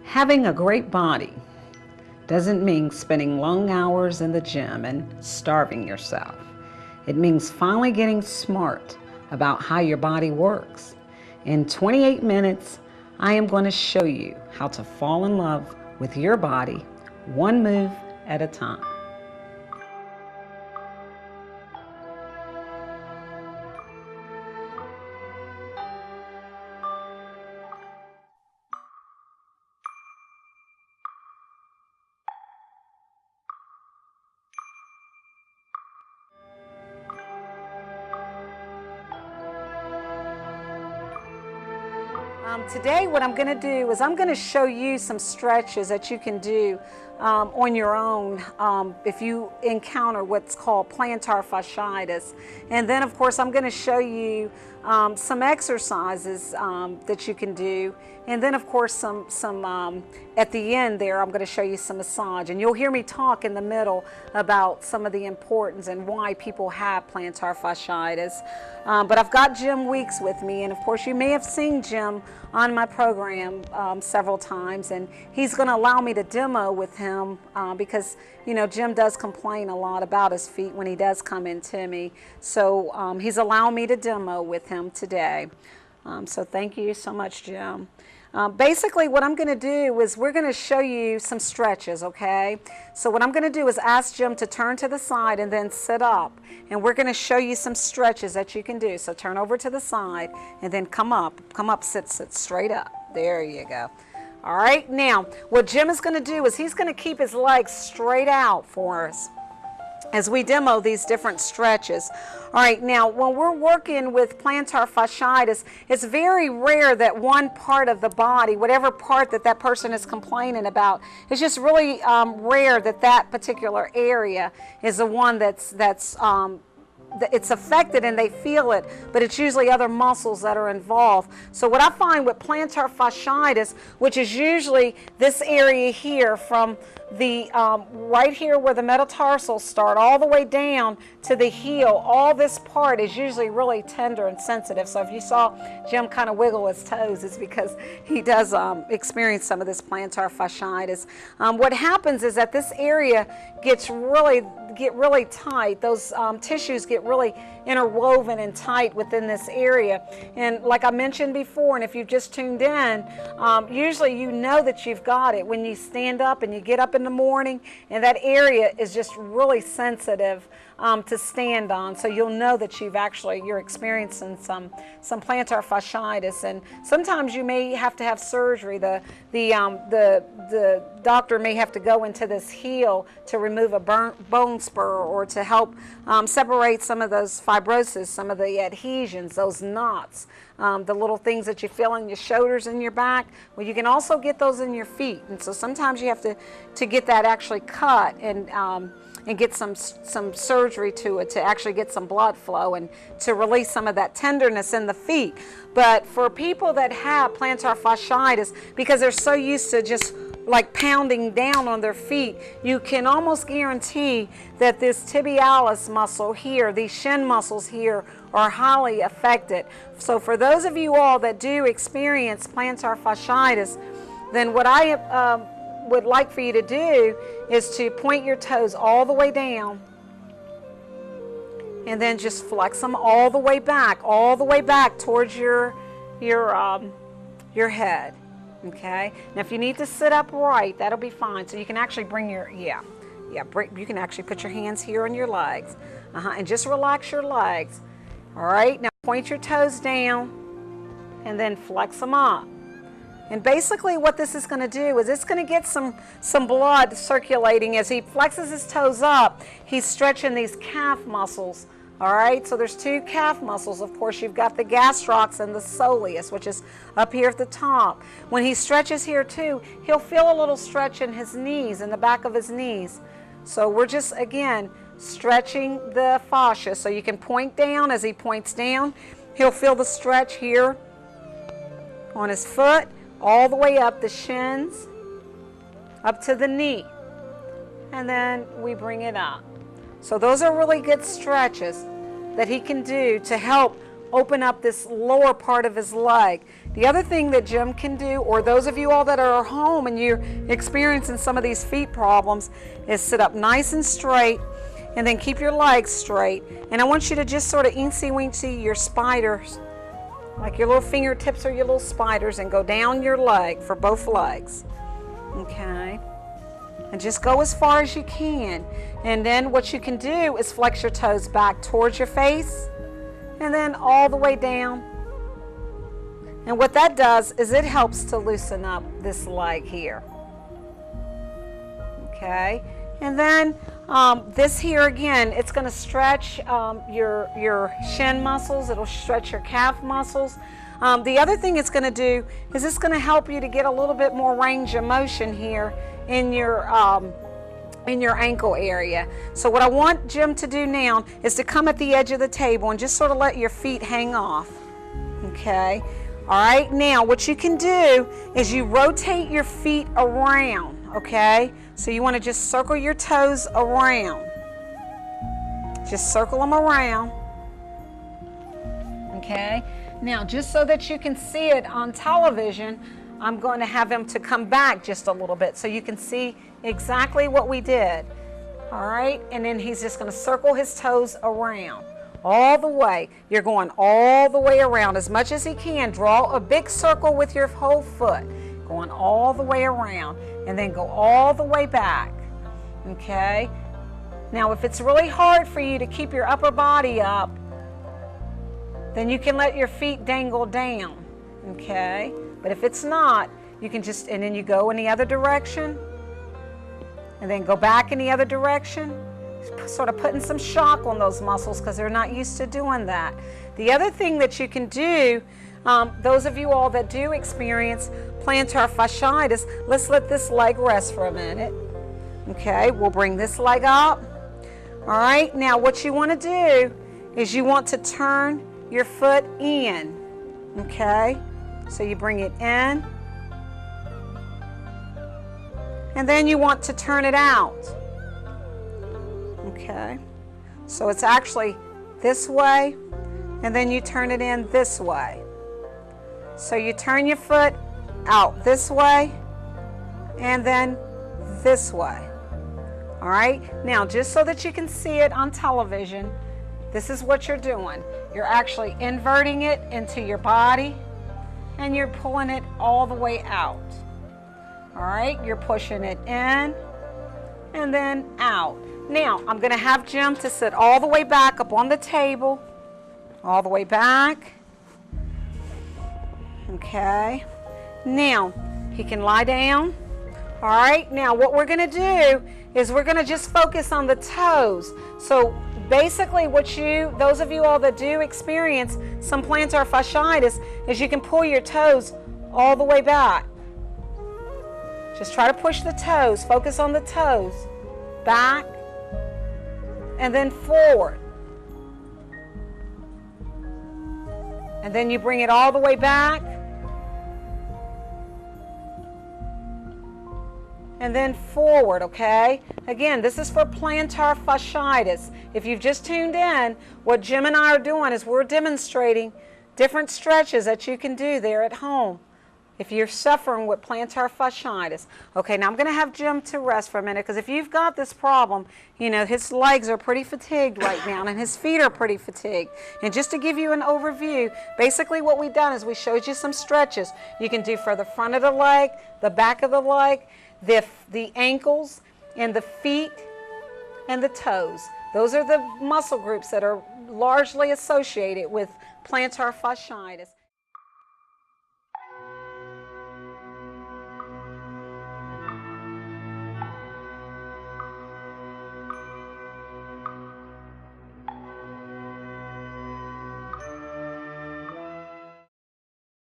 Having a great body doesn't mean spending long hours in the gym and starving yourself. It means finally getting smart about how your body works. In 28 minutes, I am going to show you how to fall in love with your body, one move at a time. Today what I'm going to do is I'm going to show you some stretches that you can do on your own if you encounter what's called plantar fasciitis. And then of course I'm going to show you some exercises that you can do. And then of course some at the end there I'm going to show you some massage. And you'll hear me talk in the middle about some of the importance and why people have plantar fasciitis. But I've got Jim Weeks with me, and of course you may have seen Jim on my program several times, and he's going to allow me to demo with him because, you know, Jim does complain a lot about his feet when he does come into me. So he's allowing me to demo with him today. So thank you so much, Jim. Basically what I'm going to do is we're going to show you some stretches, okay? So what I'm going to do is ask Jim to turn to the side and then sit up, and we're going to show you some stretches that you can do. So turn over to the side and then come up, sit straight up. There you go. All right, now what Jim is going to do is he's going to keep his legs straight out for us as we demo these different stretches. All right, now when we're working with plantar fasciitis, it's very rare that one part of the body, whatever part that that person is complaining about, it's just really rare that that particular area is the one that's it's affected and they feel it, but it's usually other muscles that are involved. So what I find with plantar fasciitis, which is usually this area here from the right here where the metatarsals start all the way down to the heel, all this part is usually really tender and sensitive. So if you saw Jim kind of wiggle his toes, it's because he does experience some of this plantar fasciitis. What happens is that this area gets really tight. Those tissues get really interwoven and tight within this area. And like I mentioned before, and if you've just tuned in, usually you know that you've got it when you stand up and you get up in the morning, and that area is just really sensitive to stand on. So you'll know that you're experiencing some plantar fasciitis, and sometimes you may have to have surgery. The doctor may have to go into this heel to remove a bone spur or to help separate some of those fibrosis, some of the adhesions, those knots, the little things that you feel in your shoulders and your back. Well, you can also get those in your feet, and so sometimes you have to get that actually cut and get some surgery to it to actually get some blood flow and to release some of that tenderness in the feet. But for people that have plantar fasciitis, because they're so used to just like pounding down on their feet, you can almost guarantee that this tibialis muscle here, these shin muscles here, are highly affected. So for those of you all that do experience plantar fasciitis, then what I would like for you to do is to point your toes all the way down and then just flex them all the way back towards your head. Okay, now if you need to sit upright, that'll be fine. So you can actually bring your you can actually put your hands here on your legs, and just relax your legs. All right, now point your toes down and then flex them up. And basically what this is going to do is it's going to get some blood circulating. As he flexes his toes up, he's stretching these calf muscles. All right, so there's two calf muscles. Of course, you've got the gastrocs and the soleus, which is up here at the top. When he stretches here too, he'll feel a little stretch in his knees, in the back of his knees. So we're just, again, stretching the fascia. So you can point down. As he points down, he'll feel the stretch here on his foot, all the way up the shins, up to the knee. And then we bring it up. So those are really good stretches that he can do to help open up this lower part of his leg. The other thing that Jim can do, or those of you all that are at home and you're experiencing some of these feet problems, is sit up nice and straight and then keep your legs straight. And I want you to just sort of eensy-weensy your spiders, like your little fingertips or your little spiders, and go down your leg for both legs. Okay? And just go as far as you can. And then what you can do is flex your toes back towards your face and then all the way down. And what that does is it helps to loosen up this leg here. Okay? And then this here again, it's going to stretch your shin muscles. It'll stretch your calf muscles. The other thing it's going to do is it's going to help you to get a little bit more range of motion here in your ankle area. So what I want Jim to do now is to come at the edge of the table and just sort of let your feet hang off. Okay? All right, now what you can do is you rotate your feet around, okay? So you want to just circle your toes around. Just circle them around. Okay? Now, just so that you can see it on television, I'm going to have him to come back just a little bit so you can see exactly what we did. All right? And then he's just going to circle his toes around. All the way. You're going all the way around as much as he can. Draw a big circle with your whole foot. Going all the way around. And then go all the way back. Okay? Now, if it's really hard for you to keep your upper body up, then you can let your feet dangle down. Okay? But if it's not, you can just, and then you go in the other direction. And then go back in the other direction. Sort of putting some shock on those muscles because they're not used to doing that. The other thing that you can do, those of you all that do experience plantar fasciitis, let's let this leg rest for a minute. Okay, we'll bring this leg up. All right, now what you want to do is you want to turn your foot in. Okay, so you bring it in. And then you want to turn it out. Okay, so it's actually this way, and then you turn it in this way. So you turn your foot out this way, and then this way. All right, now just so that you can see it on television, this is what you're doing. You're actually inverting it into your body, and you're pulling it all the way out. All right, you're pushing it in, and then out. Now, I'm going to have Jim to sit all the way back up on the table. All the way back. Okay. Now, he can lie down. All right. Now, what we're going to do is we're going to just focus on the toes. So, basically, those of you all that do experience some plantar fasciitis, is you can pull your toes all the way back. Just try to push the toes. Focus on the toes. Back. And then forward. And then you bring it all the way back. And then forward, okay? Again, this is for plantar fasciitis. If you've just tuned in, what Jim and I are doing is we're demonstrating different stretches that you can do there at home if you're suffering with plantar fasciitis. Okay, now I'm going to have Jim to rest for a minute, because if you've got this problem, you know, his legs are pretty fatigued right now, and his feet are pretty fatigued. And just to give you an overview, basically what we've done is we showed you some stretches you can do for the front of the leg, the back of the leg, the ankles, and the feet, and the toes. Those are the muscle groups that are largely associated with plantar fasciitis.